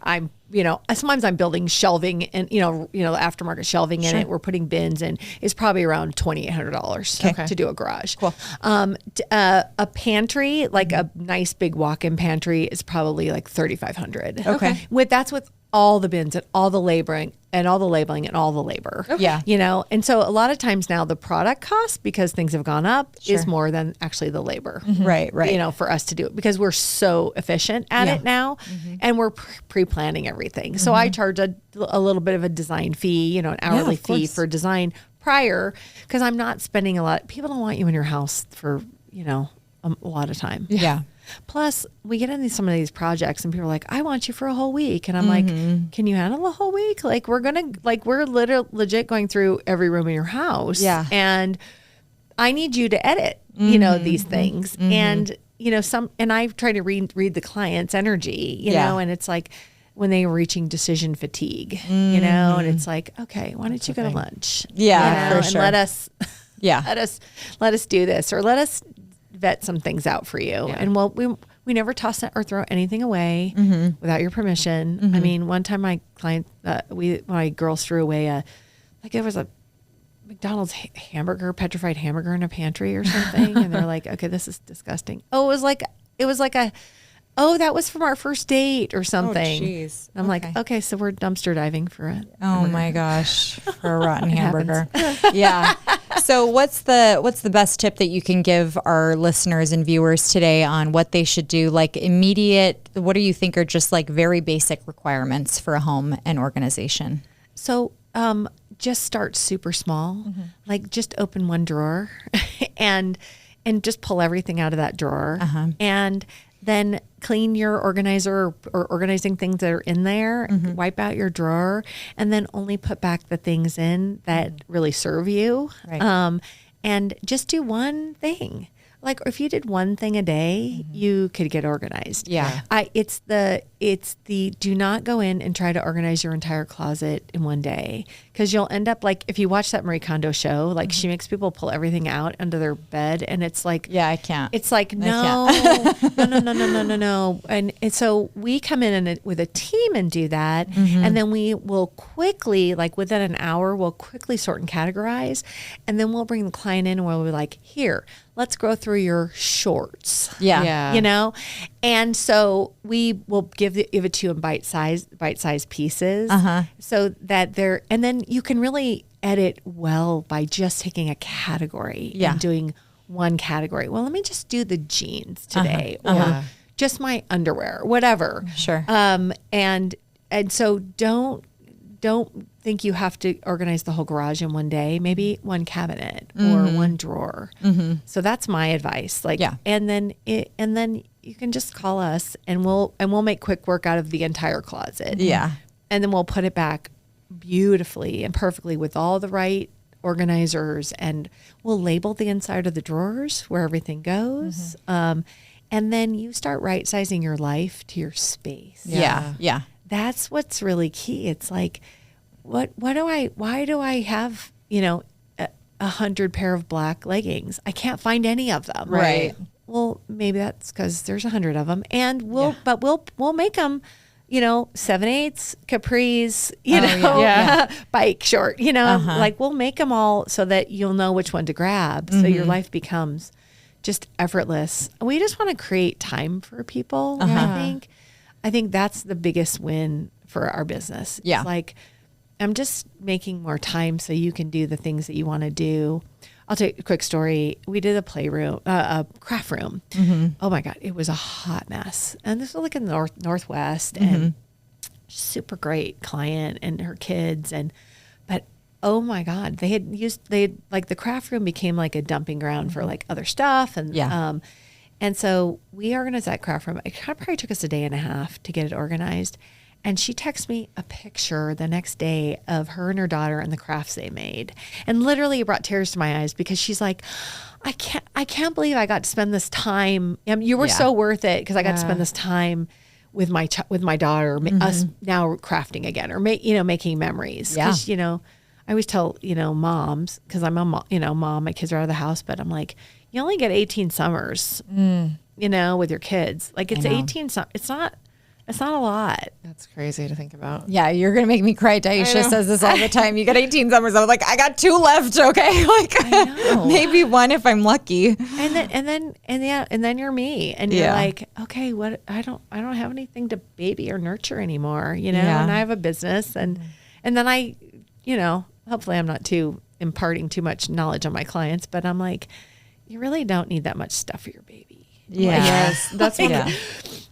sometimes I'm building shelving and, aftermarket shelving in it. We're putting bins in. It's probably around $2,800 to do a garage. Cool. A pantry, like a nice big walk-in pantry, is probably like $3,500. Okay. That's with all the bins and all the labeling and all the labor. Okay. Yeah. And so a lot of times now the product cost, because things have gone up, is more than actually the labor. Right. For us to do it, because we're so efficient at it now, and we're pre-planning everything. So I charge a little bit of a design fee, an hourly fee for design prior, because I'm not spending a lot. People don't want you in your house for, a lot of time. Yeah. Plus, we get into some of these projects and people are like, I want you for a whole week. And I'm like, can you handle a whole week? Like, we're legit going through every room in your house. Yeah. And I need you to edit, these things. And, and I try to read the client's energy, you know, and it's like when they were reaching decision fatigue, and it's like, okay, why don't you go to lunch? Yeah, for sure. And let us do this, or let us vet some things out for you. Yeah. And we never toss or throw anything away without your permission. I mean, one time my client, my girls threw away it was a McDonald's petrified hamburger in a pantry or something. And they're like, okay, this is disgusting. Oh, it was like that was from our first date or something. Oh, jeez. I'm like, okay, so we're dumpster diving for it. Oh my gosh, for a rotten hamburger. Yeah. So what's the best tip that you can give our listeners and viewers today on what they should do? Like immediate, what do you think are just like very basic requirements for a home and organization? So just start super small. Like just open one drawer and just pull everything out of that drawer. And then clean your organizer or organizing things that are in there, wipe out your drawer, and then only put back the things in that really serve you. Right. And just do one thing. Like if you did one thing a day, you could get organized. Yeah. It's the do not go in and try to organize your entire closet in one day, because you'll end up like, if you watch that Marie Kondo show, like she makes people pull everything out under their bed, and it's like, yeah, I can't. It's like, no. And so we come in with a team and do that. And then we will quickly, like within an hour, we'll quickly sort and categorize. And then we'll bring the client in and we'll be like, here, let's go through your shorts. Yeah. And so we will give it to you in bite-sized pieces, so that and then you can really edit well by just taking a category and doing one category. Well, let me just do the jeans today, or just my underwear, whatever. Sure. And so don't think you have to organize the whole garage in one day. Maybe one cabinet or one drawer. So that's my advice. Like, and then you can just call us and we'll make quick work out of the entire closet. Yeah. And then we'll put it back beautifully and perfectly with all the right organizers, and we'll label the inside of the drawers where everything goes. And then you start right sizing your life to your space. Yeah. That's what's really key. It's like, why do I have, 100 pair of black leggings? I can't find any of them. Right. Well, maybe that's because there's 100 of them, and we'll make them, 7/8 capris, bike short, like we'll make them all so that you'll know which one to grab. So your life becomes just effortless. We just want to create time for people. I think that's the biggest win for our business. Yeah. It's like, I'm just making more time so you can do the things that you want to do. I'll tell you a quick story. We did a playroom, a craft room. Oh my God, it was a hot mess. And this was like in the Northwest, and super great client and her kids. But oh my God, like the craft room became like a dumping ground for like other stuff. And so we organized that craft room. It probably took us a day and a half to get it organized. And she texted me a picture the next day of her and her daughter and the crafts they made. And literally it brought tears to my eyes because she's like, I can't believe I got to spend this time. You were so worth it because I got to spend this time with my daughter, us now crafting again, or making memories. Because, I always tell, moms, because I'm a mom, my kids are out of the house, but I'm like, you only get 18 summers, with your kids. Like it's 18, it's not a lot. That's crazy to think about. Yeah, you're gonna make me cry. Daisha says this all the time. You got 18 summers. I'm like, I got 2 left. Okay, like maybe 1 if I'm lucky. And then you're me, and you're like, okay, what? I don't have anything to baby or nurture anymore, And I have a business, and then I, hopefully I'm not imparting too much knowledge on my clients, but I'm like, you really don't need that much stuff for your baby. Yeah. Yes,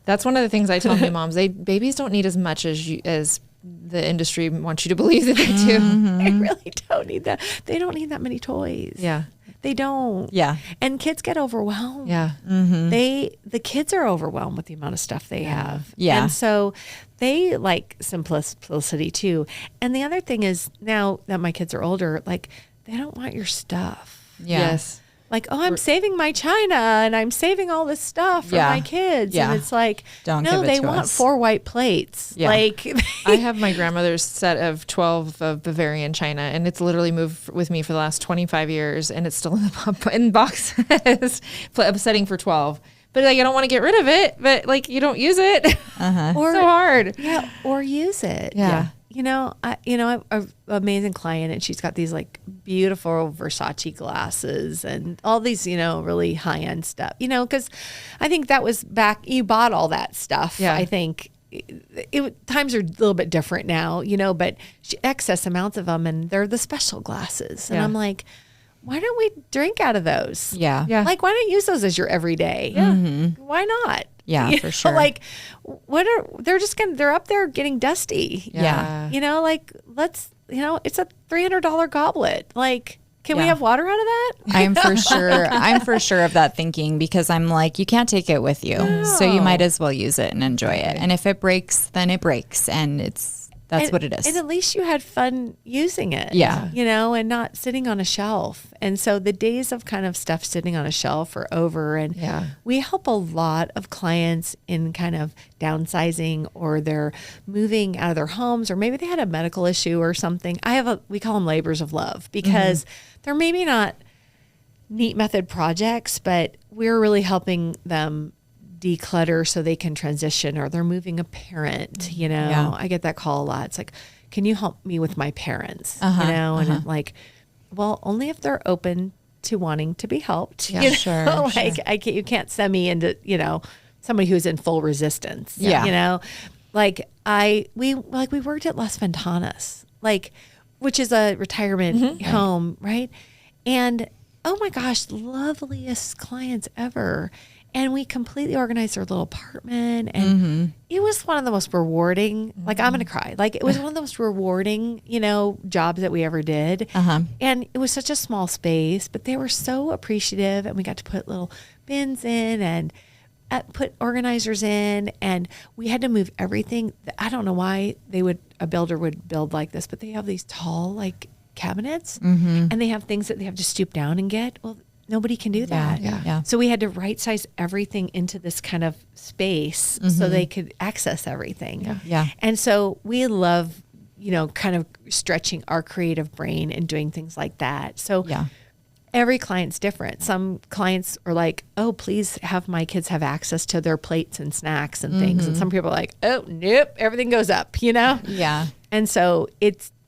that's one of the things I tell new moms. Babies don't need as much as the industry wants you to believe that they do. They really don't need that. They don't need that many toys. Yeah, they don't. Yeah, and kids get overwhelmed. Yeah, the kids are overwhelmed with the amount of stuff they have. Yeah, and so they like simplicity too. And the other thing is, now that my kids are older, like they don't want your stuff. Yeah. Yes. Like, oh, I'm saving my china and I'm saving all this stuff for my kids. Yeah. And it's like, don't no, give it they to want us. 4 white plates. Yeah. Like, I have my grandmother's set of 12 of Bavarian china, and it's literally moved with me for the last 25 years, and it's still in boxes, setting for 12. But like, I don't want to get rid of it, but like, you don't use it. or, so hard. Yeah. Or use it. Yeah. I have an amazing client, and she's got these like beautiful Versace glasses and all these, really high end stuff, because I think that was back, you bought all that stuff. Yeah. I think times are a little bit different now, but excess amounts of them, and they're the special glasses. And I'm like, why don't we drink out of those? Yeah. Yeah. Like, why don't you use those as your everyday? Yeah. Why not? Yeah, for sure. Like, they're up there getting dusty. Yeah. Like, it's a $300 goblet. Like, can we have water out of that? I'm for sure of that thinking, because I'm like, you can't take it with you. So you might as well use it and enjoy it. And if it breaks, then it breaks, and that's what it is. And at least you had fun using it. Yeah. And not sitting on a shelf. And so the days of kind of stuff sitting on a shelf are over. And we help a lot of clients in kind of downsizing, or they're moving out of their homes, or maybe they had a medical issue or something. We call them labors of love, because they're maybe not neat method projects, but we're really helping them declutter so they can transition, or they're moving a parent, I get that call a lot. It's like, can you help me with my parents? And I'm like, well, only if they're open to wanting to be helped. Yeah, sure. Like, you can't send me into, somebody who's in full resistance. Yeah. We worked at Las Ventanas, which is a retirement home. Right. And oh my gosh, loveliest clients ever. And we completely organized their little apartment, and it was one of the most rewarding, like, I'm going to cry. Like, it was one of the most rewarding, jobs that we ever did. And it was such a small space, but they were so appreciative, and we got to put little bins in and put organizers in, and we had to move everything. I don't know why a builder would build like this, but they have these tall, like, cabinets and they have things that they have to stoop down and get. Well, nobody can do that. Yeah. So we had to right size everything into this kind of space so they could access everything. Yeah. And so we love, kind of stretching our creative brain and doing things like that. So every client's different. Some clients are like, oh, please have my kids have access to their plates and snacks and things. And some people are like, oh, nope, everything goes up, Yeah. And so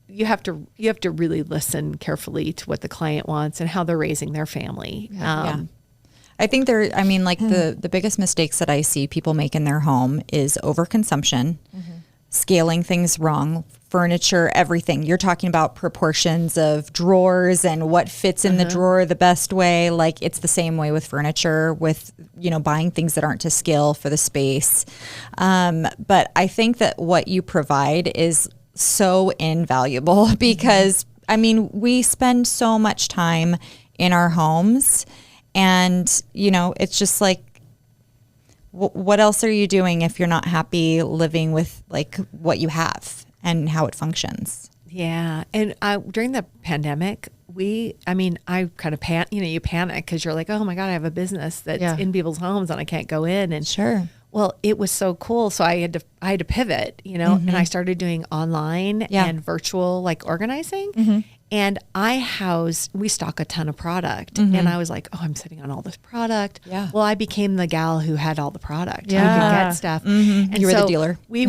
you have to really listen carefully to what the client wants and how they're raising their family. I think the biggest mistakes that I see people make in their home is overconsumption, scaling things wrong, furniture, everything. You're talking about proportions of drawers and what fits in the drawer the best way. Like it's the same way with furniture, with, buying things that aren't to scale for the space. But I think that what you provide is so invaluable because, we spend so much time in our homes and, it's just like, what else are you doing if you're not happy living with like what you have and how it functions? Yeah. And during the pandemic, I kind of you panic because you're like, oh my God, I have a business that's in people's homes and I can't go in. And sure. Well, it was so cool. So I had to pivot, and I started doing online and virtual like organizing. And we stock a ton of product. And I was like, oh, I'm sitting on all this product. Yeah. Well, I became the gal who had all the product. Yeah. Who could get stuff. And you were the dealer. I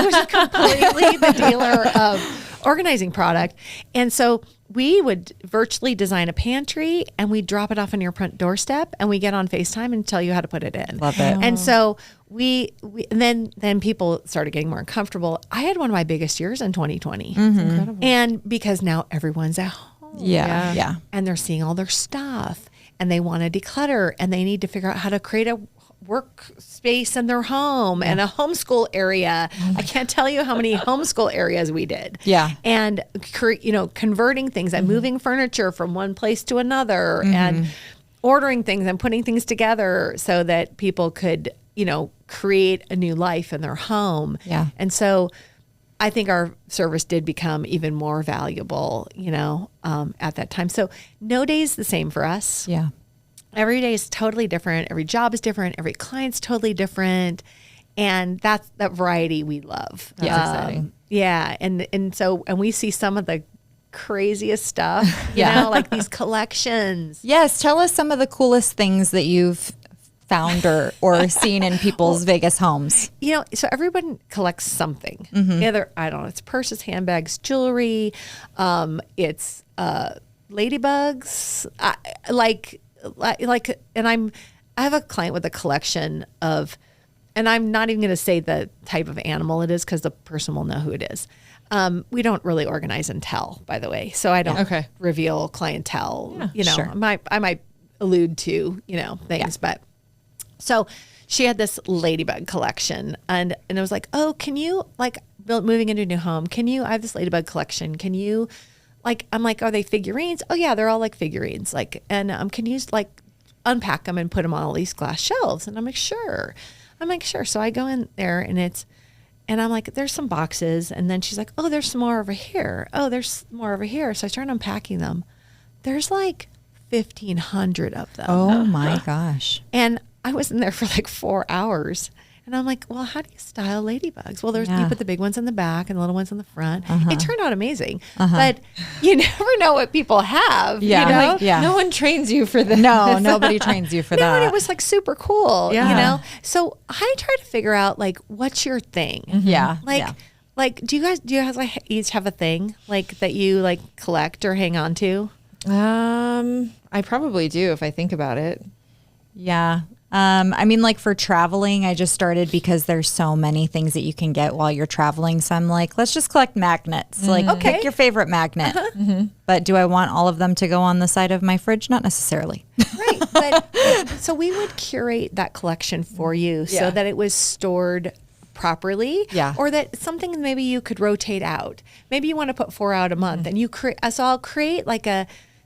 was completely the dealer of organizing product. And so we would virtually design a pantry and we drop it off on your front doorstep and we get on FaceTime and tell you how to put it in. Love it. And so and then people started getting more uncomfortable. I had one of my biggest years in 2020. Incredible. And because now everyone's at home. Yeah. And they're seeing all their stuff and they want to declutter and they need to figure out how to create a workspace in their home and a homeschool area. I can't tell you how many homeschool areas we did. Yeah. And, converting things and moving furniture from one place to another and ordering things and putting things together so that people could, create a new life in their home. Yeah. And so I think our service did become even more valuable, at that time. So no day's the same for us. Yeah. Every day is totally different. Every job is different. Every client's totally different. And that variety we love. Yeah. Exciting. Yeah. And we see some of the craziest stuff, like these collections. Yes. Tell us some of the coolest things that you've found or seen in people's Vegas homes. So everyone collects something. Either, I don't know, it's purses, handbags, jewelry. It's ladybugs. I have a client with a collection of, and I'm not even going to say the type of animal it is because the person will know who it is. We don't really organize and tell, by the way. So I don't reveal clientele. Sure. I might allude to, things, but so she had this ladybug collection and I was like, oh, can you moving into a new home? I have this ladybug collection. Can you I'm like, are they figurines? Oh yeah, they're all like figurines. And can you unpack them and put them on all these glass shelves? And I'm like, sure. So I go in there and I'm like, there's some boxes. And then she's like, oh, there's some more over here. Oh, there's more over here. So I start unpacking them. There's 1,500 of them. Oh my gosh. And I was in there for 4 hours. And I'm like, well, how do you style ladybugs? Well, you put the big ones in the back and the little ones in the front. It turned out amazing. But you never know what people have. Yeah. No one trains you for that. No, nobody trains you for that. No, and it was super cool, Yeah. So I try to figure out what's your thing? Yeah. Do you guys each have a thing that you collect or hang on to? I probably do if I think about it. Yeah. For traveling, I just started because there's so many things that you can get while you're traveling. So I'm like, let's just collect magnets. Pick your favorite magnet. But do I want all of them to go on the side of my fridge? Not necessarily. Right. But so we would curate that collection for you so that it was stored properly. Yeah. Or that something maybe you could rotate out. Maybe you want to put 4 out a month and you create, so I'll create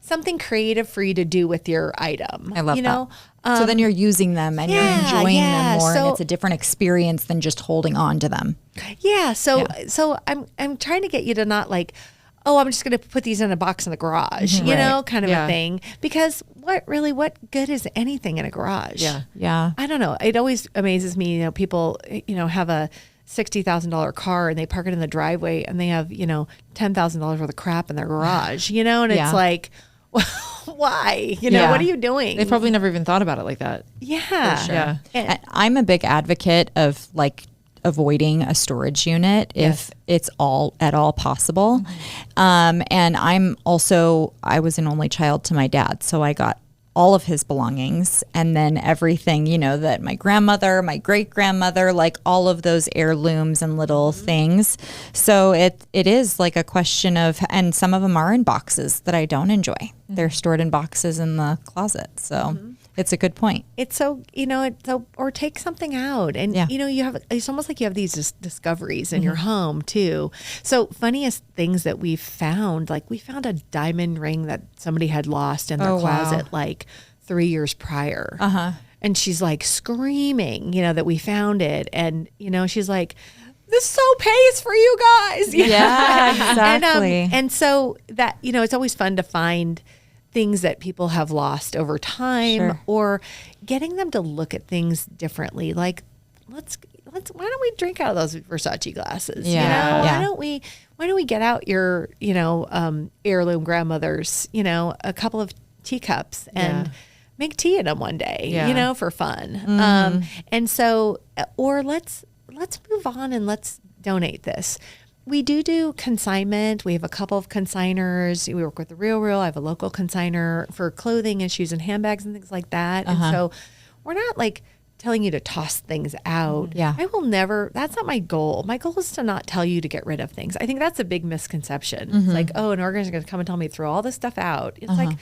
something creative for you to do with your item. I love that. So then you're using them and you're enjoying them more, and it's a different experience than just holding on to them. Yeah. So I'm trying to get you to not oh, I'm just going to put these in a box in the garage, you know, kind of a thing. Because what good is anything in a garage? Yeah. Yeah. I don't know. It always amazes me, you know, people, you know, have a $60,000 car and they park it in the driveway and they have, you know, $10,000 worth of crap in their garage, you know, and it's like, why? You know, what are you doing? They probably never even thought about it like that. Yeah. Sure. Yeah. And I'm a big advocate of like avoiding a storage unit if it's at all possible. And I was an only child to my dad. So I got all of his belongings and then everything, you know, that my grandmother, my great grandmother, like all of those heirlooms and little things. So it is like a question of, and some of them are in boxes that I don't enjoy. They're stored in boxes in the closet. So it's a good point. It's so, you know, or take something out and, you know, it's almost like you have these discoveries in your home too. So funniest things that we've found, like we found a diamond ring that somebody had lost in their closet like 3 years prior. And she's like screaming, you know, that we found it. And, you know, she's like, this so pays for you guys. Yeah, exactly. And so that, you know, it's always fun to find things that people have lost over time or getting them to look at things differently. Like, why don't we drink out of those Versace glasses? You know, why don't we get out your, you know, heirloom grandmother's, you know, a couple of teacups and make tea in them one day, you know, for fun. And so, or let's move on and let's donate this. We do consignment. We have a couple of consigners. We work with the Real. I have a local consigner for clothing and shoes and handbags and things like that. And so we're not like telling you to toss things out. Yeah. I will never, that's not my goal. My goal is to not tell you to get rid of things. I think that's a big misconception. It's like, oh, an organization is going to come and tell me to throw all this stuff out. It's like,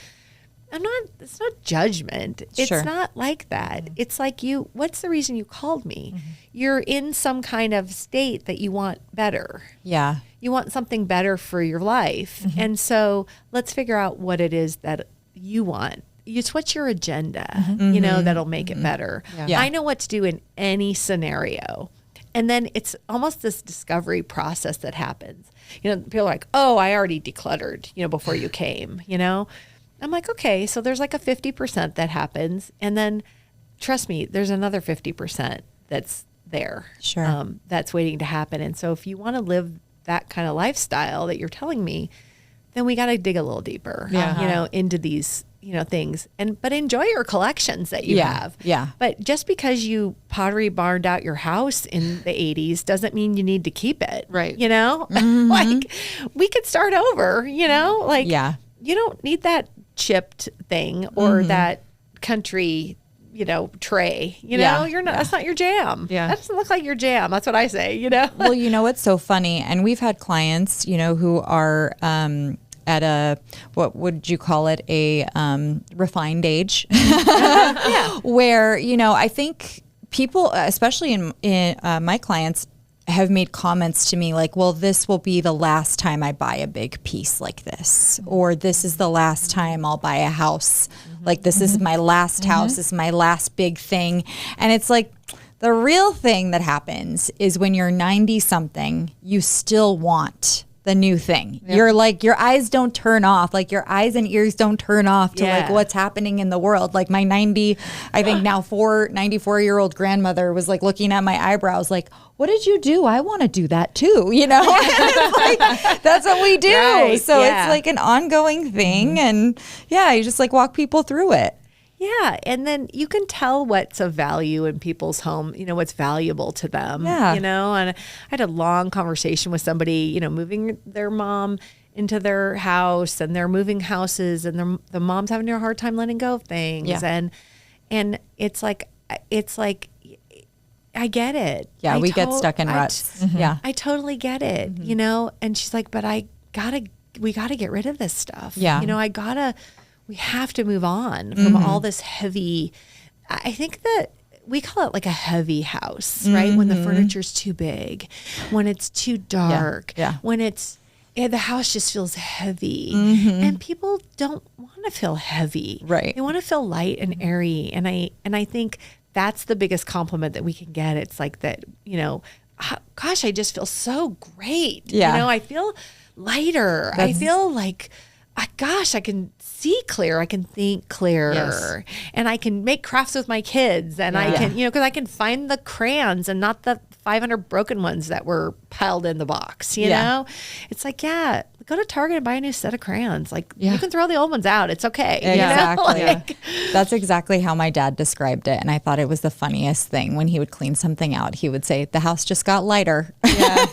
it's not judgment. It's not like that. It's like what's the reason you called me? You're in some kind of state that you want better. Yeah. You want something better for your life. And so let's figure out what it is that you want. What's your agenda, you know, that'll make it better. Yeah. I know what to do in any scenario. And then it's almost this discovery process that happens. You know, people are like, oh, I already decluttered, you know, before you came, you know. I'm like, okay, so there's like a 50% that happens. And then trust me, there's another 50% that's there. That's waiting to happen. And so if you want to live that kind of lifestyle that you're telling me, then we got to dig a little deeper, you know, into these, you know, things but enjoy your collections that you have. Yeah. But just because you pottery barned out your house in the 80s doesn't mean you need to keep it. Right. You know, like we could start over, you know, like you don't need that chipped thing or that country, you know, tray, you know, you're not, that's not your jam. That doesn't look like your jam. That's what I say, you know? Well, you know, what's so funny. And we've had clients, you know, who are, at a, what would you call it? A, refined age where, you know, I think people, especially in my clients, have made comments to me like, well, this will be the last time I buy a big piece like this, or this is the last time I'll buy a house. Like this is my last house. This is my last big thing. And it's like, the real thing that happens is when you're 90 something, you still want the new thing. You're like, your eyes don't turn off. Like your eyes and ears don't turn off to like what's happening in the world. Like my 94-year-old grandmother was like looking at my eyebrows like, what did you do? I want to do that too. You know, it's like, that's what we do. Right. So it's like an ongoing thing. And you just like walk people through it. Yeah. And then you can tell what's of value in people's home, you know, what's valuable to them, you know, and I had a long conversation with somebody, you know, moving their mom into their house and they're moving houses and the mom's having a hard time letting go of things. Yeah. And it's like, I get it. Yeah. We get stuck in ruts. Yeah. I totally get it, you know, and she's like, but we gotta get rid of this stuff. Yeah. You know, we have to move on from all this heavy, I think that we call it like a heavy house, right? When the furniture's too big, when it's too dark, when it's, the house just feels heavy and people don't want to feel heavy. Right. They want to feel light and airy. And I think that's the biggest compliment that we can get. It's like that, you know, gosh, I just feel so great. Yeah. You know, I feel lighter. I feel like, gosh, I can see clear. I can think clearer, and I can make crafts with my kids, and I can, because I can find the crayons and not the 500 broken ones that were piled in the box. You know, it's like, go to Target and buy a new set of crayons. Like you can throw the old ones out. It's okay. Exactly. You know? That's exactly how my dad described it. And I thought it was the funniest thing. When he would clean something out, he would say, the house just got lighter. Yeah.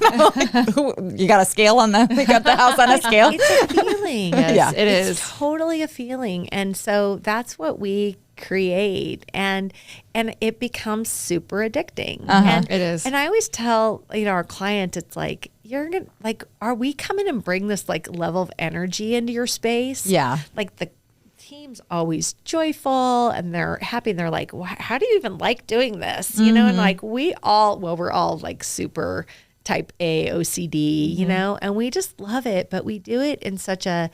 You got a scale on we got the house on a scale. It's a feeling. Yes, it is. It's totally a feeling. And so that's what we create, and it becomes super addicting. And it is. And I always tell our client, it's like, you're gonna, like, are we coming and bring this like level of energy into your space? Yeah. Like the team's always joyful and they're happy and they're like, how do you even like doing this? You know, and like we're all like super type A OCD, you know, and we just love it, but we do it in such a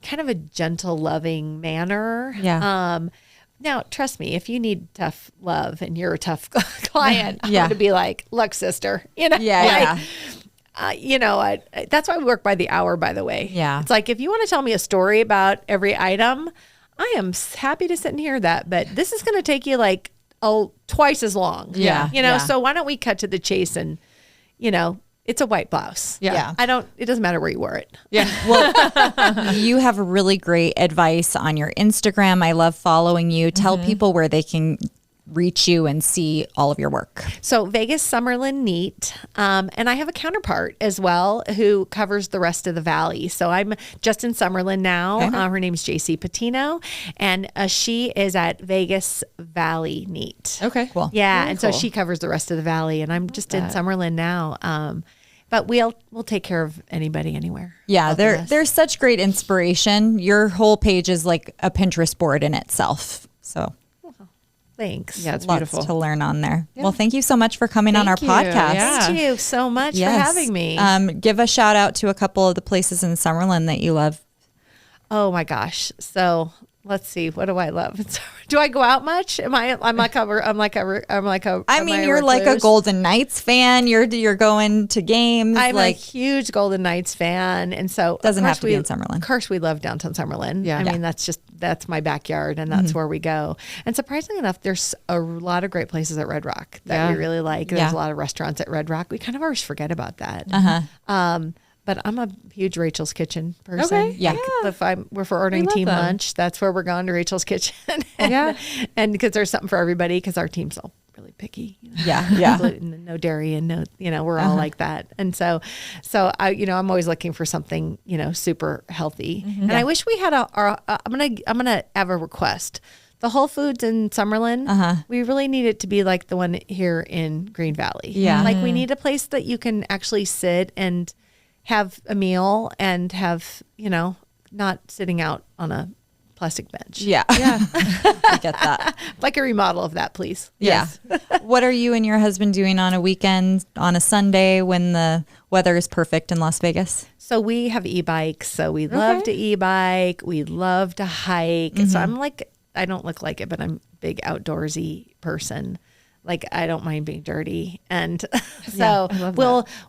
kind of a gentle, loving manner. Yeah. Now, trust me, if you need tough love and you're a tough client, I'm Yeah. going to be like, look, sister, that's why we work by the hour, by the way. Yeah. It's like, if you want to tell me a story about every item, I am happy to sit and hear that, but this is going to take you like twice as long. Yeah. So why don't we cut to the chase and, it's a white blouse. Yeah. It doesn't matter where you wore it. Yeah. Well, you have really great advice on your Instagram. I love following you. Tell people where they can reach you and see all of your work. So Vegas Summerlin Neat. And I have a counterpart as well who covers the rest of the valley. So I'm just in Summerlin now. Okay. Her name's JC Patino, and she is at Vegas Valley Neat. Okay. Cool. Yeah. Very and cool. so she covers the rest of the valley, and I'm just in Summerlin now. But we'll take care of anybody anywhere. Yeah, Both of us. there's such great inspiration. Your whole page is like a Pinterest board in itself. So Thanks. Yeah, it's lots beautiful. to learn on there. Well, thank you so much for coming on our Thank you. podcast. Yeah. Thank you so much for Yes. having me. Give a shout out to a couple of the places in Summerlin that you love. Oh my gosh. So let's see. What do I love? Do I go out much? I'm like a I mean, you're like a Golden Knights fan. You're going to games. I'm like a huge Golden Knights fan. And so Doesn't of have course to be in Summerlin. Of course we love downtown Summerlin. Yeah. I mean, that's my backyard, and that's where we go. And surprisingly enough, there's a lot of great places at Red Rock that we really like. There's a lot of restaurants at Red Rock. We kind of always forget about that. But I'm a huge Rachel's Kitchen person. Okay. Yeah. If we're ordering love team them. lunch, that's where we're going, to Rachel's Kitchen. Yeah. And because there's something for everybody, because our team's all really picky. Yeah. Gluten and no dairy and no, we're all like that. And so I, I'm always looking for something, super healthy. And I wish we had I'm going to have a request. The Whole Foods in Summerlin, we really need it to be like the one here in Green Valley. Yeah. Like we need a place that you can actually sit and have a meal and have, not sitting out on a plastic bench. Yeah. I get that. Like a remodel of that, please. Yeah. What are you and your husband doing on a weekend, on a Sunday when the weather is perfect in Las Vegas? So we have e-bikes. So we love to e-bike. We love to hike. So I'm like, I don't look like it, but I'm a big outdoorsy person. Like I don't mind being dirty. And so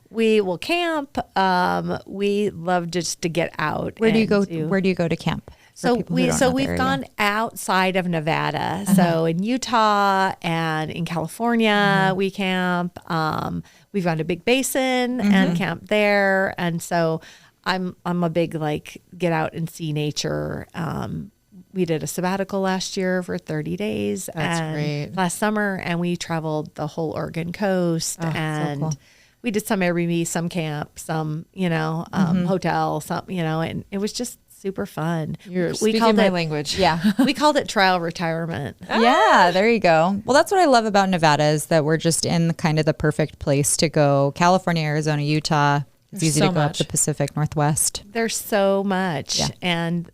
we will camp. We love just to get out. Where do you go to camp? So we've gone outside of Nevada. So in Utah and in California we camp. We've gone to Big Basin and camped there. And so I'm a big like get out and see nature. We did a sabbatical last year for 30 days. That's great. Last summer, and we traveled the whole Oregon coast, and cool. we did some Airbnb, some camp, some hotel, some and it was just super fun. You're speaking my language. Yeah. We called it trial retirement. Yeah, there you go. Well, that's what I love about Nevada is that we're just in kind of the perfect place to go. California, Arizona, Utah. It's easy so to go up much. the Pacific Northwest. There's so much, and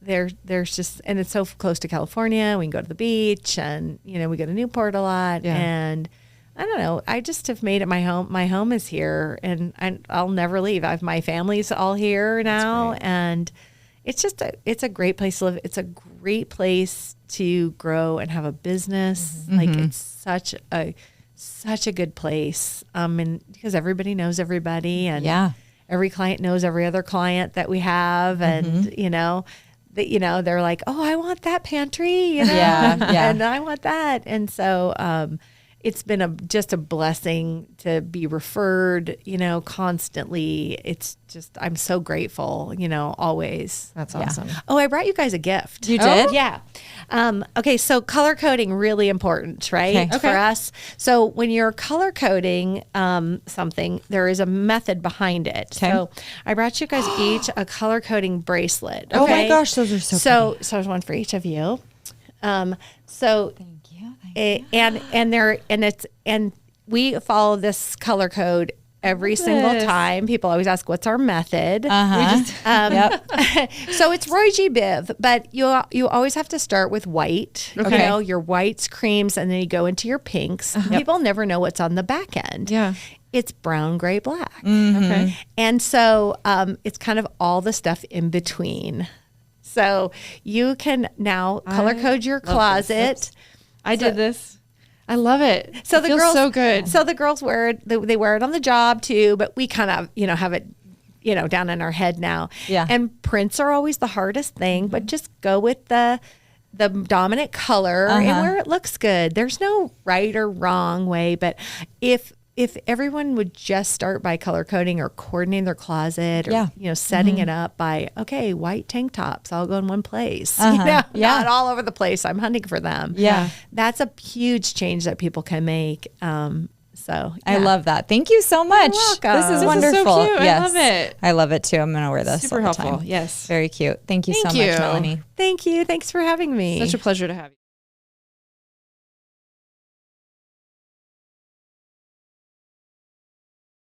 there's just, and it's so close to California. We can go to the beach, and we go to Newport a lot, and I don't know. I just have made it my home. My home is here, and I'll never leave. My family's all here now, and it's just it's a great place to live. It's a great place to grow and have a business. Like it's such a good place. And because everybody knows everybody, and every client knows every other client that we have. And, they're like, oh, I want that pantry, and I want that. And so, it's been just a blessing to be referred, constantly. It's just, I'm so grateful, always. That's awesome. Oh, I brought you guys a gift. You did? Yeah. Okay. So color coding, really important, right? Okay. For us. So when you're color coding something, there is a method behind it. Okay. So I brought you guys each a color coding bracelet. Oh my gosh, those are so pretty. So there's one for each of you. Thank you. And we follow this color code every single time. People always ask, what's our method? So it's Roy G. Biv, but you always have to start with white. Okay. Your whites, creams, and then you go into your pinks. People never know what's on the back end. Yeah. It's brown, gray, black. Okay. And so it's kind of all the stuff in between. So you can now color code your closet. I did this. I love it. So it the feels girls, so good. So the girls wear it. They wear it on the job too, but we kind of, have it, down in our head now. Yeah. And prints are always the hardest thing, but just go with the dominant color and where it looks good. There's no right or wrong way, but if everyone would just start by color coding or coordinating their closet or, setting it up by, okay, white tank tops, all go in one place, not all over the place. I'm hunting for them. Yeah. That's a huge change that people can make. I love that. Thank you so much. welcome. This is This is wonderful. so cute. I Yes. love it. I love it too. I'm going to wear this Super all the helpful. time. Yes. Very cute. Thank you so Thank you. much, Melanie. Thank you. Thanks for having me. Such a pleasure to have you.